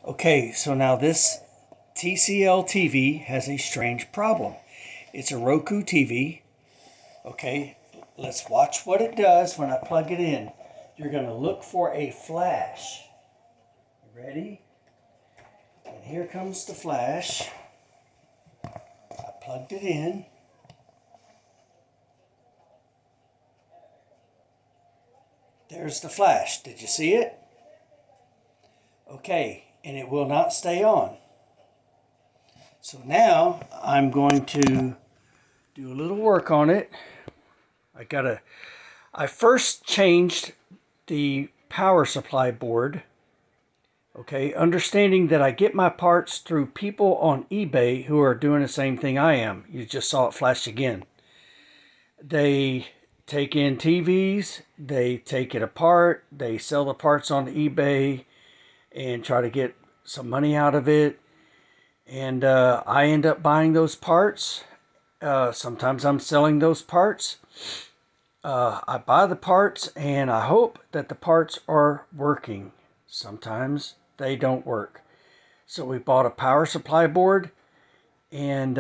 Okay, so now this TCL TV has a strange problem. It's a Roku TV. Okay, let's watch what it does when I plug it in. You're going to look for a flash. Ready? And here comes the flash. I plugged it in. There's the flash. Did you see it? Okay, and it will not stay on. So now I'm going to do a little work on it. I first changed the power supply board. Okay, understanding that I get my parts through people on eBay who are doing the same thing I am. You just saw it flash again. They take in TVs, they take it apart, they sell the parts on eBay and try to get some money out of it. And I end up buying those parts. Sometimes I'm selling those parts. I buy the parts and I hope that the parts are working. Sometimes they don't work. So we bought a power supply board and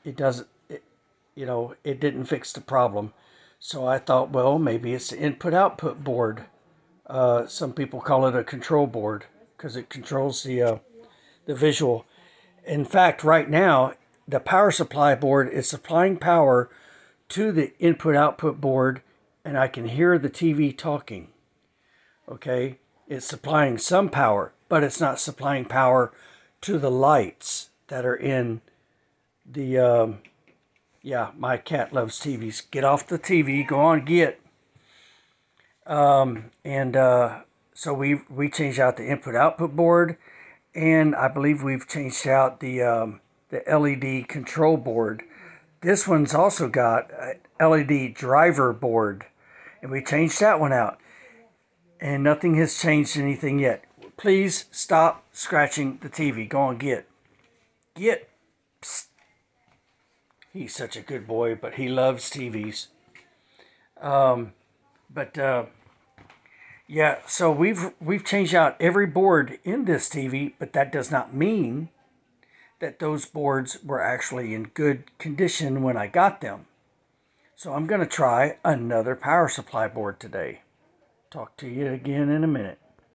it doesn't, it didn't fix the problem. So I thought, well, maybe it's the input-output board. Some people call it a control board because it controls the visual. In fact, right now, the power supply board is supplying power to the input-output board, and I can hear the TV talking. Okay, it's supplying some power, but it's not supplying power to the lights that are in the, yeah, my cat loves TVs. Get off the TV, go on, get. So we changed out the input-output board, and I believe we've changed out the LED control board. This one's also got a LED driver board, and we changed that one out. And nothing has changed anything yet. Please stop scratching the TV. Go on, get. Get. Psst. He's such a good boy, but he loves TVs. Yeah, so we've changed out every board in this TV, but that does not mean that those boards were actually in good condition when I got them. So I'm going to try another power supply board today. Talk to you again in a minute.